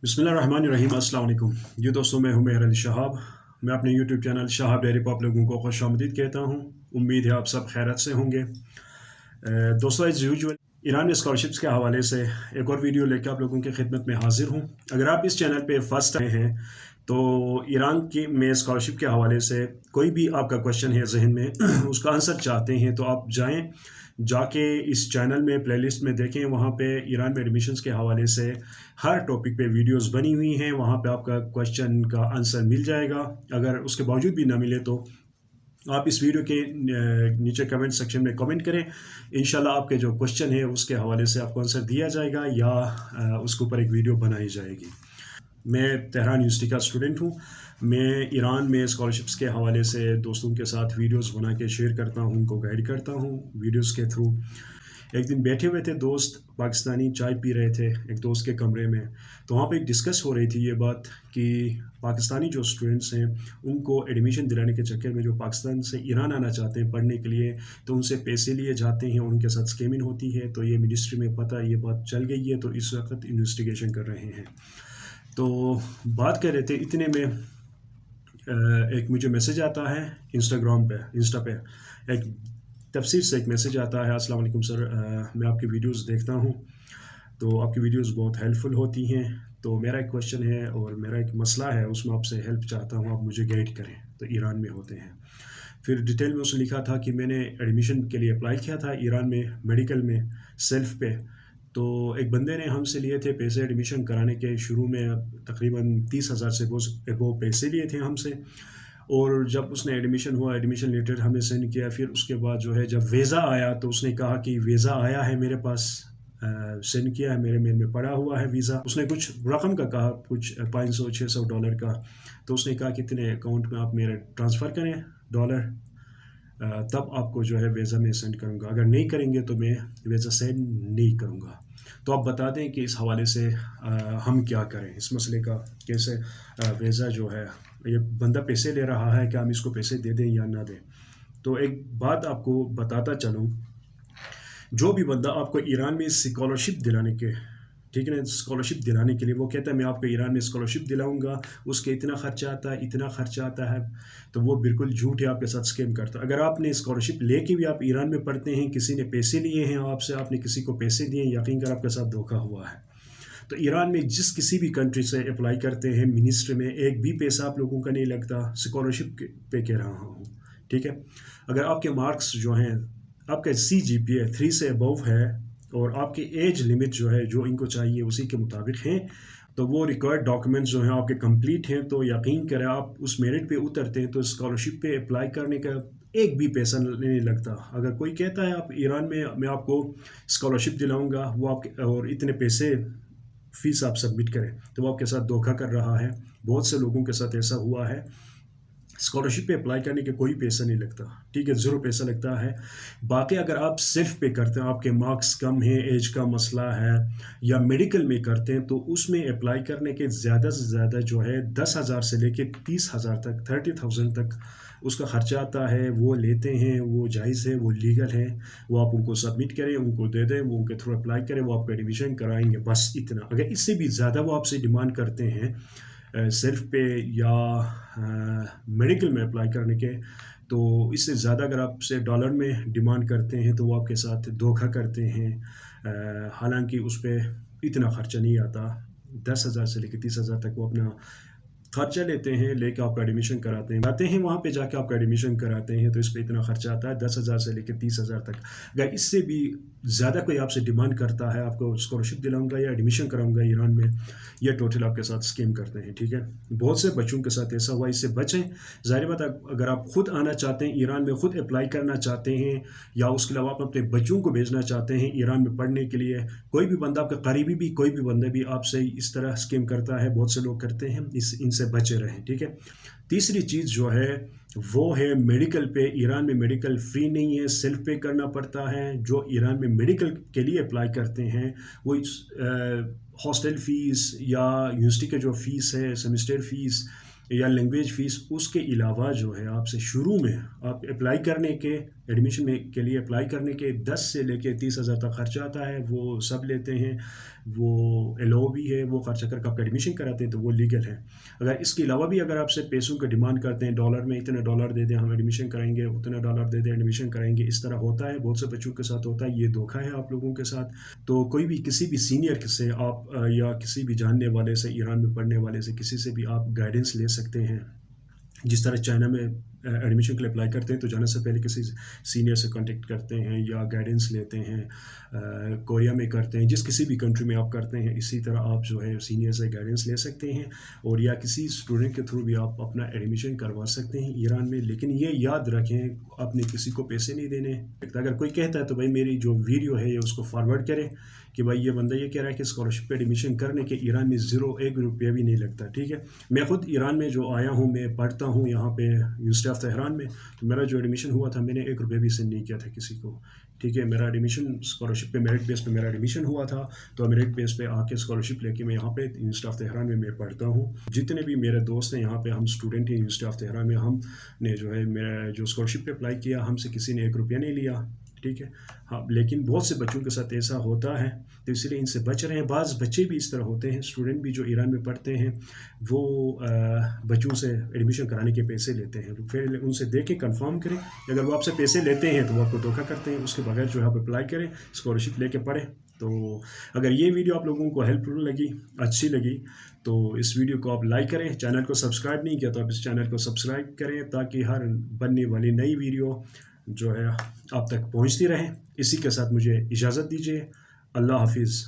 बिस्मिल्लाहिर्रहमानिर्रहीम। अस्सलाम वालेकुम। जी दोस्तों, मैं हूं मेहर अली शहाब। मैं अपने यूट्यूब चैनल शहाब डेयरी पर आप लोगों को खुशामदीद कहता हूं। उम्मीद है आप सब खैरियत से होंगे। दोस्तों, एज यूजुअल ईरान में स्कॉलरशिप्स के हवाले से एक और वीडियो लेकर आप लोगों की खिदमत में हाजिर हूं। अगर आप इस चैनल पे फर्स्ट आए हैं तो ईरान की में स्कॉलरशिप के हवाले से कोई भी आपका क्वेश्चन है जहन में उसका आंसर चाहते हैं तो आप जाके इस चैनल में प्लेलिस्ट में देखें। वहाँ पे ईरान में एडमिशन्स के हवाले से हर टॉपिक पे वीडियोस बनी हुई हैं। वहाँ पे आपका क्वेश्चन का आंसर मिल जाएगा। अगर उसके बावजूद भी ना मिले तो आप इस वीडियो के नीचे कमेंट सेक्शन में कमेंट करें। इंशाल्लाह आपके जो क्वेश्चन है उसके हवाले से आपको आंसर दिया जाएगा या उसके ऊपर एक वीडियो बनाई जाएगी। मैं तेहरान यूनिवर्सिटी का स्टूडेंट हूँ। मैं ईरान में स्कॉलरशिप्स के हवाले से दोस्तों के साथ वीडियोस बना के शेयर करता हूँ, उनको गाइड करता हूँ वीडियोस के थ्रू। एक दिन बैठे हुए थे दोस्त पाकिस्तानी, चाय पी रहे थे एक दोस्त के कमरे में। तो वहाँ पे डिस्कस हो रही थी ये बात कि पाकिस्तानी जो स्टूडेंट्स हैं उनको एडमिशन दिलाने के चक्कर में जो पाकिस्तान से ईरान आना चाहते हैं पढ़ने के लिए, तो उनसे पैसे लिए जाते हैं, उनके साथ स्कैमिंग होती है। तो ये मिनिस्ट्री में पता ये बात चल गई है, तो इस वक्त इन्वेस्टिगेशन कर रहे हैं। तो बात कर रहे थे, इतने में एक मुझे मैसेज आता है इंस्टा पे एक तफसीर से एक मैसेज आता है। अस्सलाम वालेकुम सर, मैं आपकी वीडियोस देखता हूँ, तो आपकी वीडियोस बहुत हेल्पफुल होती हैं। तो मेरा एक क्वेश्चन है और मेरा एक मसला है, उसमें आपसे हेल्प चाहता हूँ, आप मुझे गाइड करें। तो ईरान में होते हैं। फिर डिटेल में उसने लिखा था कि मैंने एडमिशन के लिए अप्लाई किया था ईरान में मेडिकल में सेल्फ पे। तो एक बंदे ने हमसे लिए थे पैसे एडमिशन कराने के। शुरू में तकरीबन 30,000 से वो पैसे लिए थे हमसे। और जब उसने एडमिशन हुआ, एडमिशन लेटर हमें सेंड किया। फिर उसके बाद जो है जब वीज़ा आया तो उसने कहा कि वीज़ा आया है मेरे पास, सेंड किया है, मेरे मेल में पड़ा हुआ है वीज़ा। उसने कुछ रकम का कहा, कुछ $500-600 का। तो उसने कहा कि इतने अकाउंट में आप मेरे ट्रांसफ़र करें डॉलर, तब आपको जो है वीज़ा मैं सेंड करूँगा। अगर नहीं करेंगे तो मैं वीज़ा सेंड नहीं करूँगा। तो आप बता दें कि इस हवाले से हम क्या करें, इस मसले का कैसे वीज़ा जो है, ये बंदा पैसे ले रहा है, क्या हम इसको पैसे दे दें या ना दें। तो एक बात आपको बताता चलूँ, जो भी बंदा आपको ईरान में स्कॉलरशिप दिलाने के, ठीक है ना, स्कॉलरशिप दिलाने के लिए वो कहता है मैं आपको ईरान में स्कॉलरशिप दिलाऊंगा, उसके इतना खर्चा आता है, इतना खर्चा आता है, तो वो बिल्कुल झूठ है, आपके साथ स्कैम करता है। अगर आपने स्कॉलरशिप लेके भी आप ईरान में पढ़ते हैं, किसी ने पैसे लिए हैं आपसे, आपने किसी को पैसे दिए, यकीन कर आपके साथ धोखा हुआ है। तो ईरान में जिस किसी भी कंट्री से अप्लाई करते हैं मिनिस्ट्री में, एक भी पैसा आप लोगों का नहीं लगता। स्कॉलरशिप पे कह रहा हूँ, ठीक है। अगर आपके मार्क्स जो हैं, आपका CGPA 3 से अबव है और आपकी एज लिमिट जो है, जो इनको चाहिए उसी के मुताबिक हैं, तो वो रिक्वायर्ड डॉक्यूमेंट्स जो हैं आपके कंप्लीट हैं, तो यकीन करें आप उस मेरिट पे उतरते हैं तो स्कॉलरशिप पे अप्लाई करने का एक भी पैसा नहीं लगता। अगर कोई कहता है आप ईरान में मैं आपको स्कॉलरशिप दिलाऊंगा, वो आपके और इतने पैसे फीस आप सबमिट करें, तो वो आपके साथ धोखा कर रहा है। बहुत से लोगों के साथ ऐसा हुआ है। स्कॉलरशिप पे अप्लाई करने के कोई पैसा नहीं लगता, ठीक है, ज़ीरो पैसा लगता है। बाकी अगर आप सेल्फ पे करते हैं, आपके मार्क्स कम हैं, एज का मसला है, या मेडिकल में करते हैं, तो उसमें अप्लाई करने के ज़्यादा से ज़्यादा जो है 10,000 से लेके 30,000 तक, 30,000 तक उसका खर्चा आता है। वो लेते हैं, वो जायज़ है, वो लीगल है। वो आप उनको सबमिट करें, उनको दे दें, वो उनके थ्रू अप्लाई करें, वो आपको एडमिशन कराएंगे, बस इतना। अगर इससे भी ज़्यादा वो आपसे डिमांड करते हैं सेल्फ पे या मेडिकल में अप्लाई करने के, तो इससे ज़्यादा अगर आपसे डॉलर में डिमांड करते हैं तो वो आपके साथ धोखा करते हैं। हालांकि उस पर इतना ख़र्चा नहीं आता। 10,000 से लेकर 30,000 तक वो अपना खर्चा लेते हैं, लेकर आपका एडमिशन कराते हैं वहाँ पे जाके आपका एडमिशन कराते हैं, तो इस पर इतना खर्चा आता है 10,000 से लेकर 30,000 तक। अगर इससे भी ज़्यादा कोई आपसे डिमांड करता है आपको स्कॉलरशिप दिलाऊंगा या एडमिशन कराऊंगा ईरान में, ये टोटल आपके साथ स्कीम करते हैं, ठीक है। बहुत से बच्चों के साथ ऐसा हुआ, इससे बचें। ज़ाहिर बात, अगर आप खुद आना चाहते हैं ईरान में, खुद अप्लाई करना चाहते हैं, या उसके अलावा आप अपने बच्चों को भेजना चाहते हैं ईरान में पढ़ने के लिए, कोई भी बंदा आपका करीबी भी, कोई भी बंदा भी आपसे इस तरह स्कीम करता है, बहुत से लोग करते हैं, इनसे बचे रहें, ठीक है। तीसरी चीज़ जो है वो है मेडिकल पे। ईरान में मेडिकल फ्री नहीं है, सेल्फ पे करना पड़ता है। जो ईरान में मेडिकल के लिए अप्लाई करते हैं वो हॉस्टल फ़ीस या यूनिवर्सिटी के जो फ़ीस है, सेमेस्टर फ़ीस या लैंग्वेज फ़ीस, उसके अलावा जो है आपसे शुरू में आप अप्लाई करने के ایڈمیشن میں کے لیے اپلائی کرنے کے 10 سے لے کے 30,000 تک خرچہ آتا ہے، وہ سب لیتے ہیں، وہ الاؤ بھی ہے، وہ خرچہ کر کے آپ ایڈمیشن کراتے ہیں تو وہ لیگل ہے۔ اگر اس کے علاوہ بھی اگر آپ سے پیسوں کا ڈیمانڈ کرتے ہیں، ڈالر میں اتنے ڈالر دے دیں ہم ایڈمیشن کرائیں گے، اتنے ڈالر دے دیں ایڈمیشن کرائیں گے، اس طرح ہوتا ہے، بہت سے بچوں کے ساتھ ہوتا ہے، یہ دھوکہ ہے آپ لوگوں کے ساتھ۔ تو کوئی بھی کسی بھی سینئر سے آپ یا کسی بھی جاننے والے سے، ایران میں پڑھنے والے سے، کسی سے بھی آپ گائیڈنس لے سکتے ہیں۔ جس طرح چائنا میں ایڈمیشن کے لیے اپلائی کرتے ہیں تو جانے سے پہلے کسی سینئر سے کانٹیکٹ کرتے ہیں یا گائیڈنس لیتے ہیں، کوریا میں کرتے ہیں، جس کسی بھی کنٹری میں آپ کرتے ہیں، اسی طرح آپ جو ہے سینئر سے گائیڈنس لے سکتے ہیں، اور یا کسی اسٹوڈنٹ کے تھرو بھی آپ اپنا ایڈمیشن کروا سکتے ہیں ایران میں۔ لیکن یہ یاد رکھیں آپ نے کسی کو پیسے نہیں دینے۔ اگر کوئی کہتا ہے تو بھائی میری جو ویڈیو ہے یہ اس کو فارورڈ کریں کہ بھائی یہ بندہ یہ کہہ رہا ہے کہ اسکالرشپ پہ ایڈمیشن کرنے کے ایران میں 1 روپیہ بھی نہیں لگتا، ٹھیک ہے۔ میں خود ایران میں جو آیا ہوں، میں پڑھتا ہوں یہاں پہ یونیورسٹی آف تہران میں، تو میرا جو ایڈمیشن ہوا تھا میں نے 1 روپیہ بھی سینڈ نہیں کیا تھا کسی کو، ٹھیک ہے۔ میرا ایڈمیشن اسکالرشپ پہ میرٹ بیس پہ میرا ایڈمیشن ہوا تھا، تو میرٹ بیس پہ آ کے اسکالرشپ لے کے میں یہاں پہ یونیورسٹی آف تہران میں پڑھتا ہوں۔ جتنے بھی میرے دوست ہیں یہاں پہ، ہم اسٹوڈنٹ ہیں یونیورسٹی آف تہران میں، ہم نے جو ہے میرا جو اسکالرشپ پہ اپلائی کیا، ہم سے کسی نے 1 روپیہ نہیں لیا، ٹھیک ہے۔ ہاں، لیکن بہت سے بچوں کے ساتھ ایسا ہوتا ہے، تو اس لیے ان سے بچ رہے ہیں۔ بعض بچے بھی اس طرح ہوتے ہیں، اسٹوڈنٹ بھی جو ایران میں پڑھتے ہیں، وہ بچوں سے ایڈمیشن کرانے کے پیسے لیتے ہیں، پھر ان سے دیکھ کے کنفرم کریں، اگر وہ آپ سے پیسے لیتے ہیں تو وہ آپ کو دھوکہ کرتے ہیں، اس کے بغیر جو ہے آپ اپلائی کریں، اسکالرشپ لے کے پڑھیں۔ تو اگر یہ ویڈیو آپ لوگوں کو ہیلپ فل لگی، اچھی لگی، تو اس ویڈیو کو آپ لائک کریں۔ چینل کو سبسکرائب نہیں کیا تو آپ اس چینل کو سبسکرائب کریں، تاکہ ہر بننے والی نئی ویڈیو جو ہے آپ تک پہنچتی رہیں۔ اسی کے ساتھ مجھے اجازت دیجیے، اللہ حافظ۔